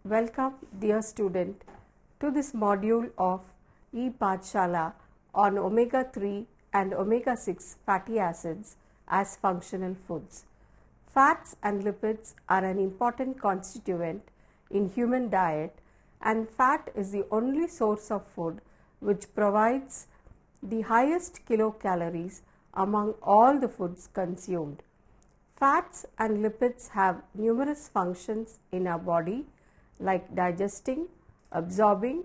Welcome, dear student, to this module of ePathshala on omega-3 and omega-6 fatty acids as functional foods. Fats and lipids are an important constituent in human diet, and fat is the only source of food which provides the highest kilocalories among all the foods consumed. Fats and lipids have numerous functions in our body like digesting, absorbing,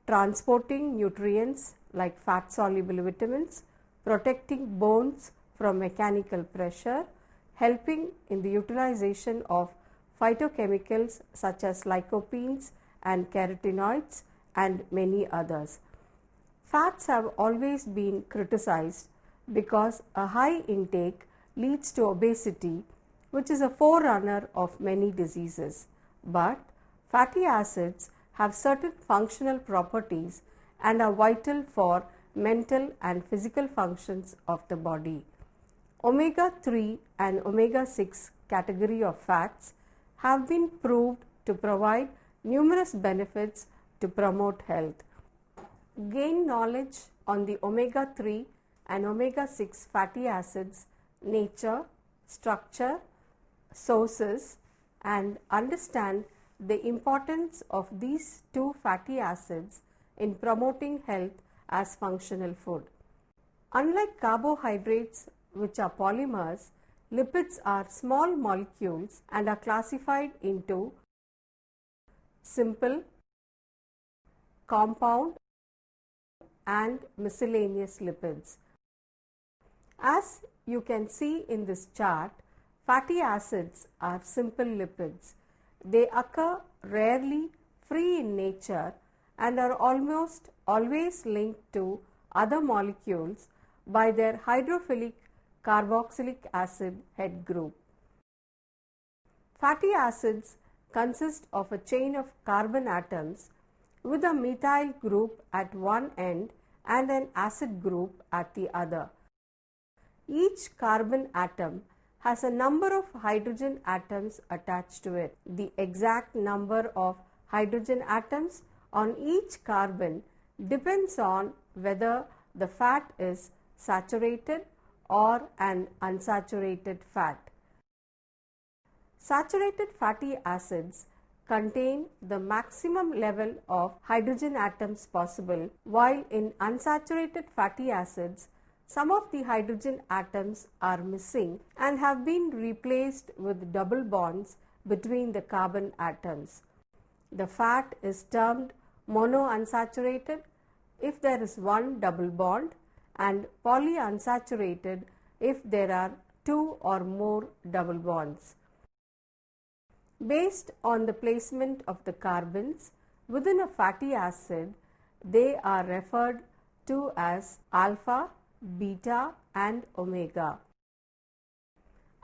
transporting nutrients like fat soluble vitamins, protecting bones from mechanical pressure, helping in the utilization of phytochemicals such as lycopenes and carotenoids and many others. Fats have always been criticized because a high intake leads to obesity, which is a forerunner of many diseases. But fatty acids have certain functional properties and are vital for mental and physical functions of the body. Omega-3 and omega-6 category of fats have been proved to provide numerous benefits to promote health. Gain knowledge on the omega-3 and omega-6 fatty acids, nature, structure, sources, and understand the importance of these two fatty acids in promoting health as functional food. Unlike carbohydrates, which are polymers, lipids are small molecules and are classified into simple, compound, and miscellaneous lipids. As you can see in this chart, fatty acids are simple lipids. They occur rarely, free in nature, and are almost always linked to other molecules by their hydrophilic carboxylic acid head group. Fatty acids consist of a chain of carbon atoms with a methyl group at one end and an acid group at the other. Each carbon atom has a number of hydrogen atoms attached to it. The exact number of hydrogen atoms on each carbon depends on whether the fat is saturated or an unsaturated fat. Saturated fatty acids contain the maximum level of hydrogen atoms possible, while in unsaturated fatty acids some of the hydrogen atoms are missing and have been replaced with double bonds between the carbon atoms. The fat is termed monounsaturated if there is one double bond and polyunsaturated if there are two or more double bonds. Based on the placement of the carbons within a fatty acid, they are referred to as alpha, beta, and omega.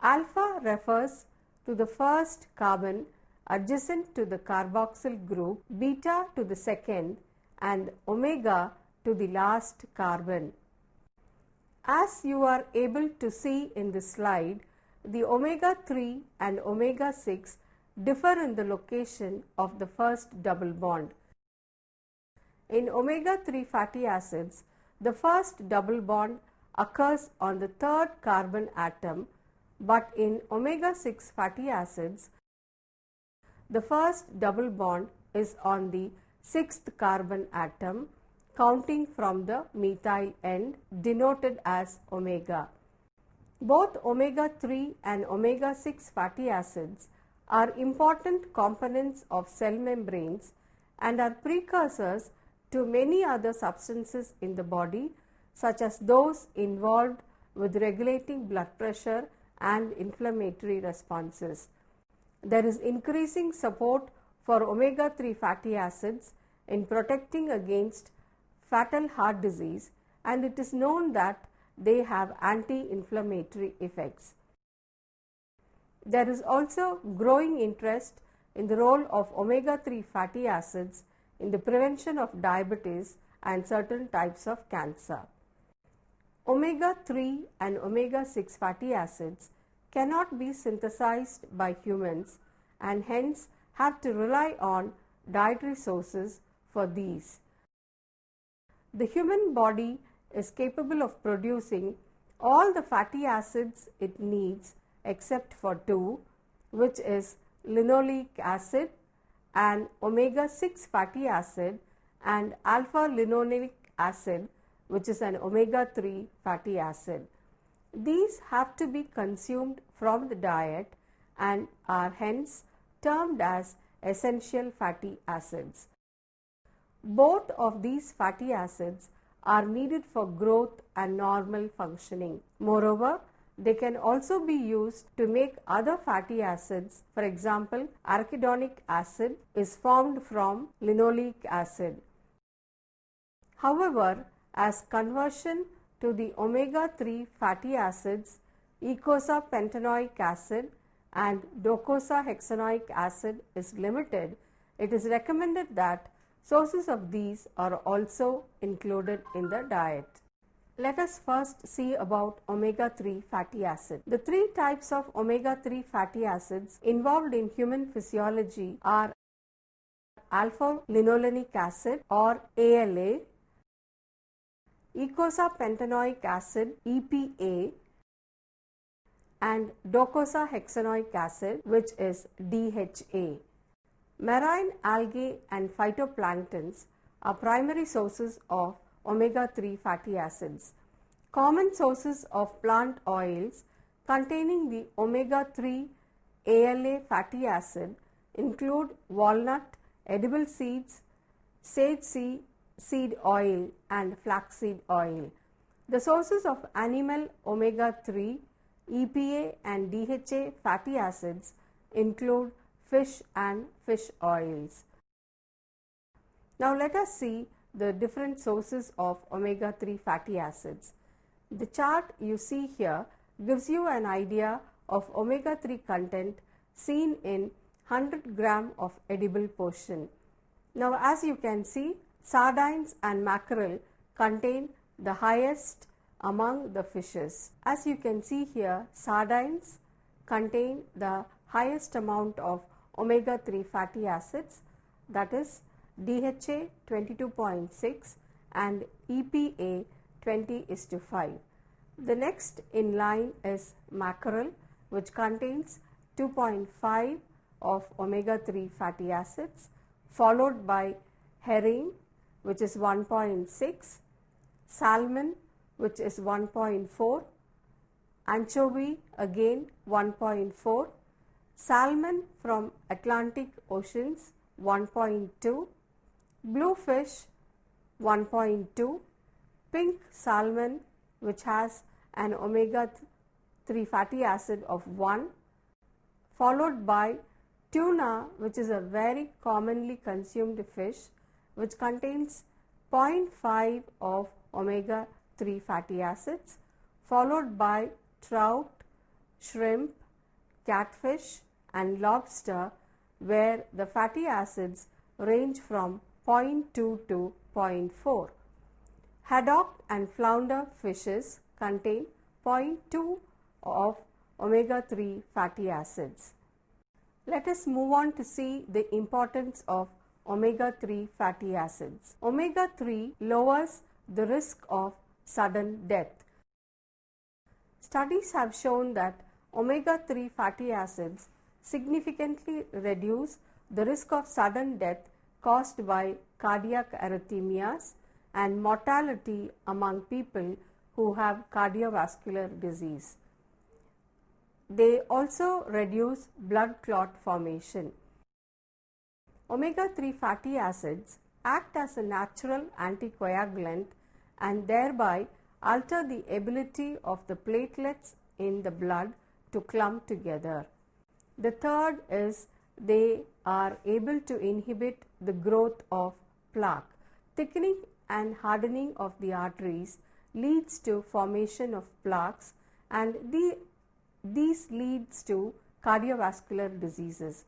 Alpha refers to the first carbon adjacent to the carboxyl group, beta to the second, and omega to the last carbon. As you are able to see in this slide, the omega-3 and omega-6 differ in the location of the first double bond. In omega-3 fatty acids, the first double bond occurs on the third carbon atom, but in omega-6 fatty acids, the first double bond is on the sixth carbon atom, counting from the methyl end, denoted as omega. Both omega-3 and omega-6 fatty acids are important components of cell membranes and are precursors to many other substances in the body, such as those involved with regulating blood pressure and inflammatory responses. There is increasing support for omega-3 fatty acids in protecting against fatal heart disease, and it is known that they have anti-inflammatory effects. There is also growing interest in the role of omega-3 fatty acids in the prevention of diabetes and certain types of cancer. Omega-3 and omega-6 fatty acids cannot be synthesized by humans and hence have to rely on dietary sources for these. The human body is capable of producing all the fatty acids it needs except for two, which is linoleic acid and omega-6 fatty acid and alpha linolenic acid, which is an omega-3 fatty acid. These have to be consumed from the diet and are hence termed as essential fatty acids. Both of these fatty acids are needed for growth and normal functioning. Moreover, they can also be used to make other fatty acids. For example, arachidonic acid is formed from linoleic acid. However, as conversion to the omega-3 fatty acids, eicosapentaenoic acid and docosahexaenoic acid is limited, it is recommended that sources of these are also included in the diet. Let us first see about omega-3 fatty acid. The three types of omega-3 fatty acids involved in human physiology are alpha-linolenic acid or ALA, eicosapentaenoic acid EPA, and docosahexaenoic acid, which is DHA. Marine algae and phytoplanktons are primary sources of omega-3 fatty acids. Common sources of plant oils containing the omega-3 ALA fatty acid include walnut, edible seeds, sage seed oil and flaxseed oil. The sources of animal omega-3, EPA and DHA fatty acids include fish and fish oils. Now let us see the different sources of omega-3 fatty acids. The chart you see here gives you an idea of omega-3 content seen in 100 gram of edible portion. Now as you can see, sardines and mackerel contain the highest among the fishes. As you can see here, sardines contain the highest amount of omega-3 fatty acids, that is DHA 22.6 and EPA 20:5. The next in line is mackerel, which contains 2.5 of omega-3 fatty acids, followed by herring, which is 1.6, salmon, which is 1.4, anchovy again 1.4, salmon from Atlantic oceans 1.2, bluefish 1.2, pink salmon, which has an omega-3 fatty acid of 1, followed by tuna, which is a very commonly consumed fish, which contains 0.5 of omega-3 fatty acids, followed by trout, shrimp, catfish and lobster, where the fatty acids range from 0.2 to 0.4. Haddock and flounder fishes contain 0.2 of omega-3 fatty acids. Let us move on to see the importance of omega-3 fatty acids. Omega-3 lowers the risk of sudden death. Studies have shown that omega-3 fatty acids significantly reduce the risk of sudden death caused by cardiac arrhythmias and mortality among people who have cardiovascular disease. They also reduce blood clot formation. Omega-3 fatty acids act as a natural anticoagulant and thereby alter the ability of the platelets in the blood to clump together. The third is they are able to inhibit the growth of plaque. Thickening and hardening of the arteries leads to formation of plaques, and these leads to cardiovascular diseases.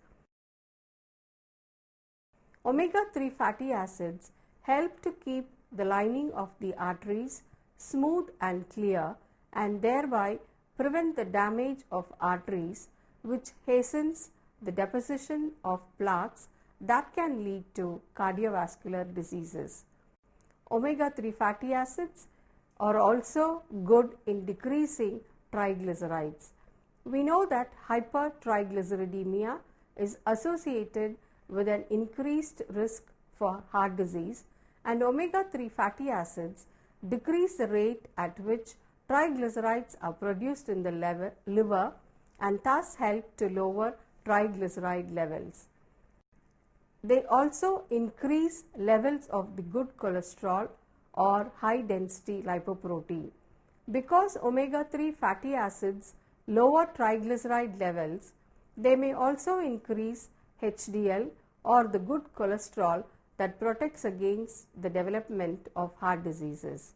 Omega-3 fatty acids help to keep the lining of the arteries smooth and clear and thereby prevent the damage of arteries, which hastens the deposition of plaques that can lead to cardiovascular diseases. Omega-3 fatty acids are also good in decreasing triglycerides. We know that hypertriglyceridemia is associated with an increased risk for heart disease, and omega-3 fatty acids decrease the rate at which triglycerides are produced in the liver and thus help to lower triglyceride levels. They also increase levels of the good cholesterol or high density lipoprotein. Because omega-3 fatty acids lower triglyceride levels, they may also increase HDL or the good cholesterol that protects against the development of heart diseases.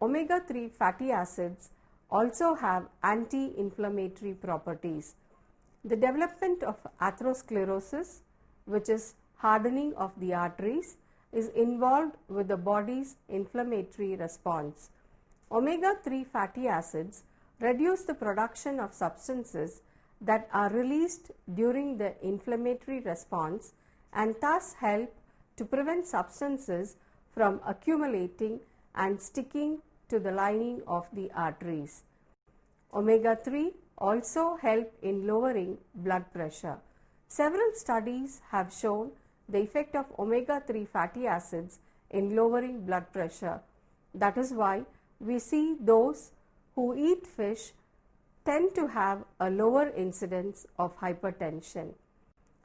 Omega-3 fatty acids also have anti-inflammatory properties. The development of atherosclerosis, which is hardening of the arteries, is involved with the body's inflammatory response. Omega-3 fatty acids reduce the production of substances that are released during the inflammatory response and thus help to prevent substances from accumulating and sticking to the lining of the arteries. Omega-3 also help in lowering blood pressure. Several studies have shown the effect of omega-3 fatty acids in lowering blood pressure. That is why we see those who eat fish tend to have a lower incidence of hypertension.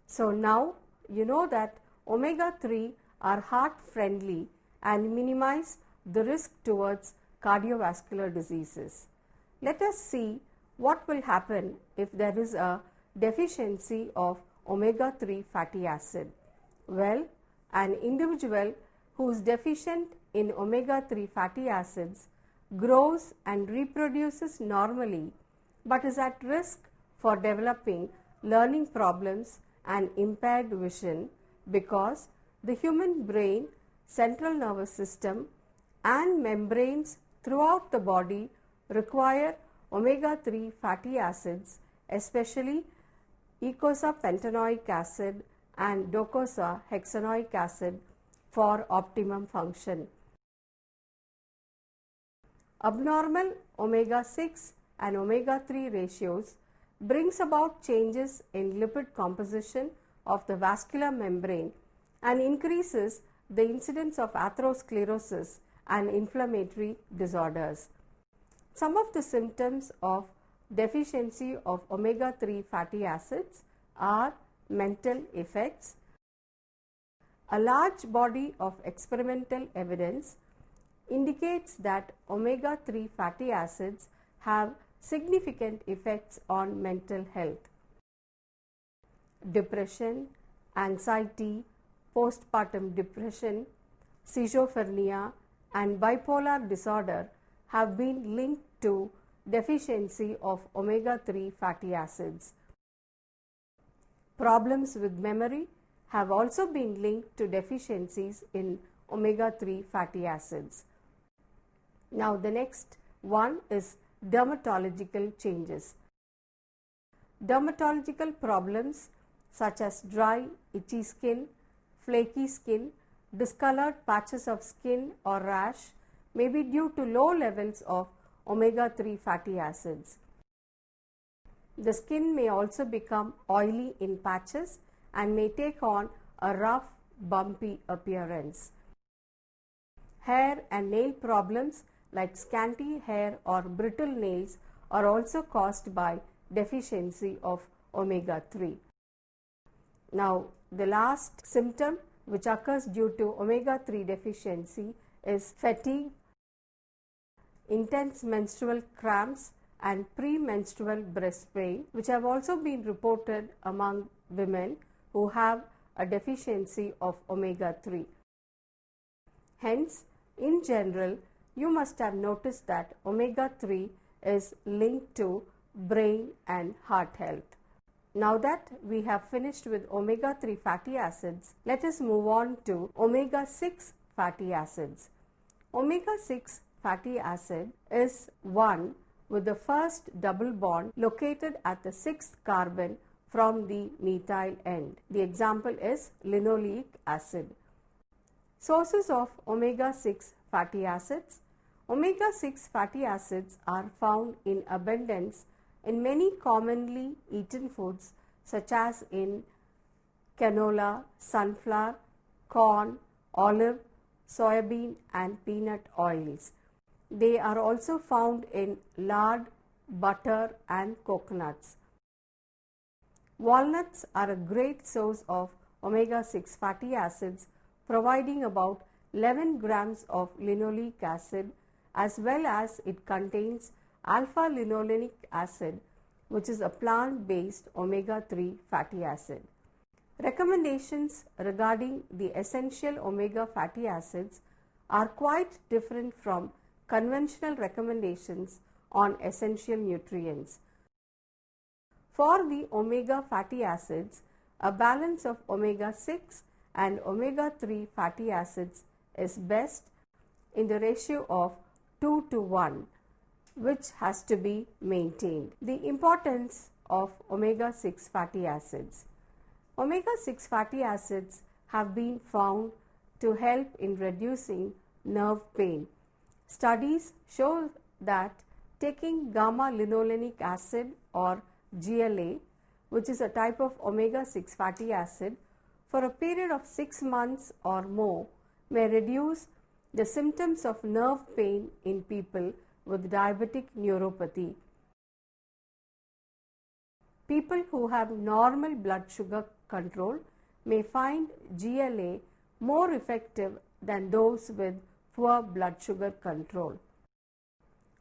So now you know that omega-3 are heart friendly and minimize the risk towards cardiovascular diseases. Let us see what will happen if there is a deficiency of omega-3 fatty acid. Well, an individual who is deficient in omega-3 fatty acids grows and reproduces normally but is at risk for developing learning problems and impaired vision because the human brain, central nervous system and membranes throughout the body require omega-3 fatty acids, especially eicosapentaenoic acid and docosahexaenoic acid for optimum function. Abnormal omega-6 and omega-3 ratios brings about changes in lipid composition of the vascular membrane and increases the incidence of atherosclerosis and inflammatory disorders. Some of the symptoms of deficiency of omega-3 fatty acids are mental effects. A large body of experimental evidence indicates that omega-3 fatty acids have significant effects on mental health. Depression, anxiety, postpartum depression, schizophrenia and bipolar disorder have been linked to deficiency of omega-3 fatty acids. Problems with memory have also been linked to deficiencies in omega-3 fatty acids. Now the next one is dermatological changes. Dermatological problems such as dry, itchy skin, flaky skin, discolored patches of skin or rash may be due to low levels of omega-3 fatty acids. The skin may also become oily in patches and may take on a rough, bumpy appearance. Hair and nail problems like scanty hair or brittle nails are also caused by deficiency of omega-3. Now, the last symptom which occurs due to omega-3 deficiency is fatigue, intense menstrual cramps and premenstrual breast pain, which have also been reported among women who have a deficiency of omega-3. Hence, in general, you must have noticed that omega-3 is linked to brain and heart health. Now that we have finished with omega-3 fatty acids, let us move on to omega-6 fatty acids. Omega-6 fatty acid is one with the first double bond located at the sixth carbon from the methyl end. The example is linoleic acid. Sources of omega-6 fatty acids. Omega-6 fatty acids are found in abundance in many commonly eaten foods such as in canola, sunflower, corn, olive, soybean and peanut oils. They are also found in lard, butter and coconuts. Walnuts are a great source of omega-6 fatty acids, providing about 11 grams of linoleic acid, as well as it contains alpha-linolenic acid, which is a plant-based omega-3 fatty acid. Recommendations regarding the essential omega fatty acids are quite different from conventional recommendations on essential nutrients. For the omega fatty acids, a balance of omega-6 and omega-3 fatty acids is best in the ratio of 2 to 1, which has to be maintained. The importance of omega-6 fatty acids. Omega-6 fatty acids have been found to help in reducing nerve pain. Studies show that taking gamma-linolenic acid or GLA, which is a type of omega-6 fatty acid, for a period of 6 months or more may reduce the symptoms of nerve pain in people with diabetic neuropathy. People who have normal blood sugar control may find GLA more effective than those with poor blood sugar control.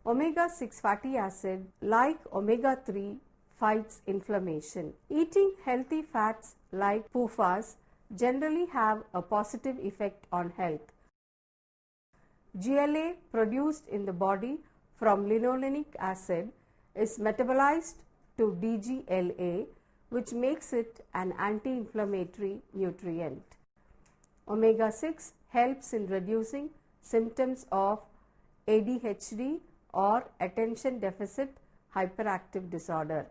Omega-6 fatty acid, like omega-3, fights inflammation. Eating healthy fats like PUFAs generally have a positive effect on health. GLA produced in the body from linolenic acid is metabolized to DGLA, which makes it an anti-inflammatory nutrient. Omega-6 helps in reducing symptoms of ADHD or attention deficit hyperactive disorder.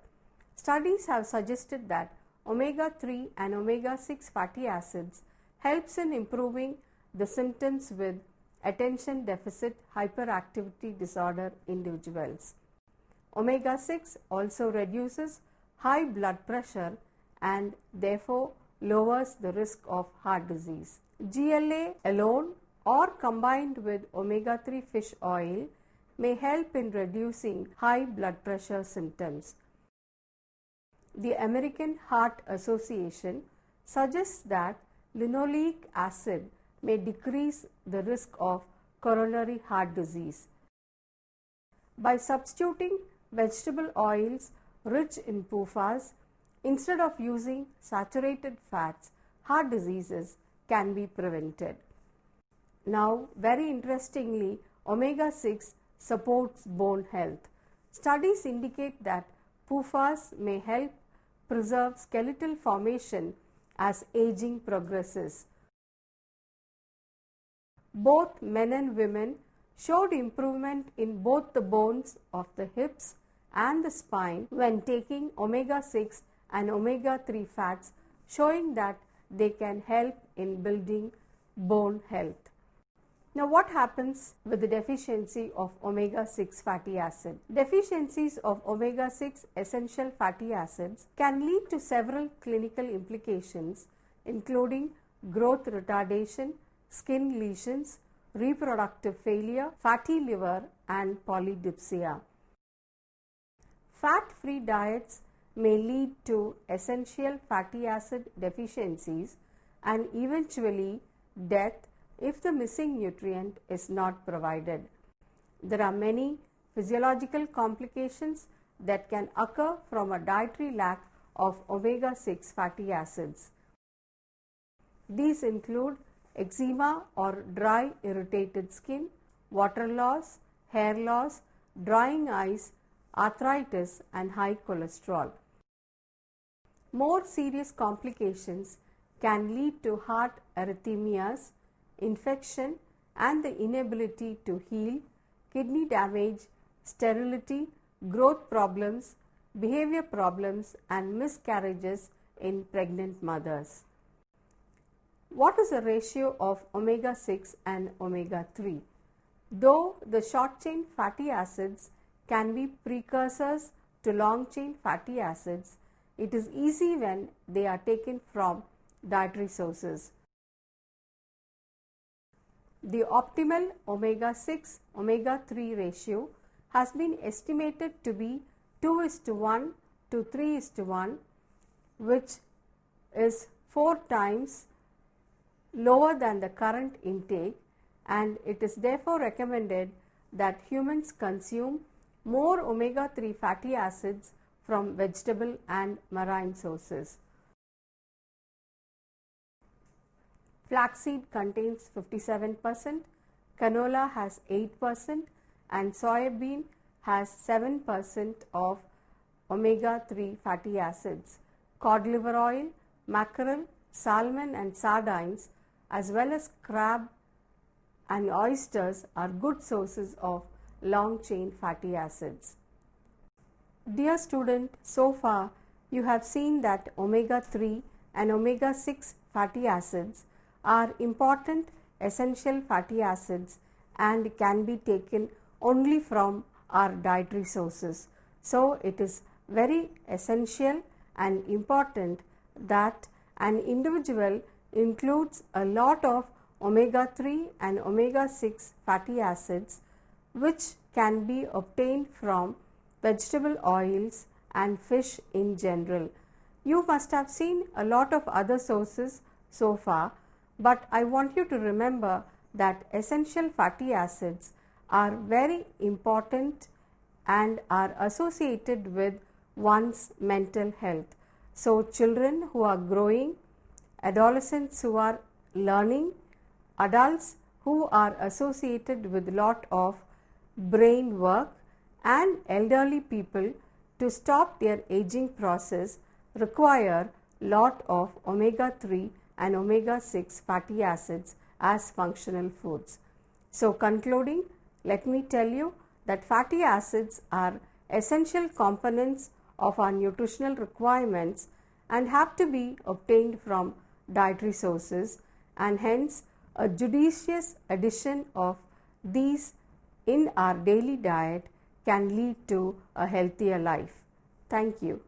Studies have suggested that omega-3 and omega-6 fatty acids helps in improving the symptoms with attention deficit hyperactivity disorder individuals. Omega-6 also reduces high blood pressure and therefore lowers the risk of heart disease. GLA alone or combined with omega-3 fish oil may help in reducing high blood pressure symptoms. The American Heart Association suggests that linoleic acid may decrease the risk of coronary heart disease. By substituting vegetable oils rich in PUFAs instead of using saturated fats, heart diseases can be prevented. Now, very interestingly, omega-6 supports bone health. Studies indicate that PUFAs may help preserve skeletal formation as aging progresses. Both men and women showed improvement in both the bones of the hips and the spine when taking omega-6 and omega-3 fats, showing that they can help in building bone health. Now, what happens with the deficiency of omega-6 fatty acid? Deficiencies of omega-6 essential fatty acids can lead to several clinical implications, including growth retardation, skin lesions, reproductive failure, fatty liver, and polydipsia. Fat-free diets may lead to essential fatty acid deficiencies and eventually death if the missing nutrient is not provided. There are many physiological complications that can occur from a dietary lack of omega-6 fatty acids. These include eczema or dry irritated skin, water loss, hair loss, drying eyes, arthritis and high cholesterol. More serious complications can lead to heart arrhythmias, infection and the inability to heal, kidney damage, sterility, growth problems, behavior problems and miscarriages in pregnant mothers. What is the ratio of omega-6 and omega-3? Though the short chain fatty acids can be precursors to long chain fatty acids, it is easy when they are taken from dietary sources. The optimal omega-6 omega-3 ratio has been estimated to be 2:1 to 3:1, which is 4 times lower than the current intake, and it is therefore recommended that humans consume more omega-3 fatty acids from vegetable and marine sources. Flaxseed contains 57%, canola has 8% and soybean has 7% of omega-3 fatty acids. Cod liver oil, mackerel, salmon and sardines as well as crab and oysters are good sources of long chain fatty acids. Dear student, so far you have seen that omega-3 and omega-6 fatty acids are important essential fatty acids and can be taken only from our dietary sources. So it is very essential and important that an individual includes a lot of omega-3 and omega-6 fatty acids which can be obtained from vegetable oils and fish in general. You must have seen a lot of other sources so far, but I want you to remember that essential fatty acids are very important and are associated with one's mental health. So children who are growing, adolescents who are learning, adults who are associated with lot of brain work and elderly people to stop their aging process require lot of omega-3 and omega-6 fatty acids as functional foods. So concluding, let me tell you that fatty acids are essential components of our nutritional requirements and have to be obtained from dietary sources, and hence a judicious addition of these in our daily diet can lead to a healthier life. Thank you.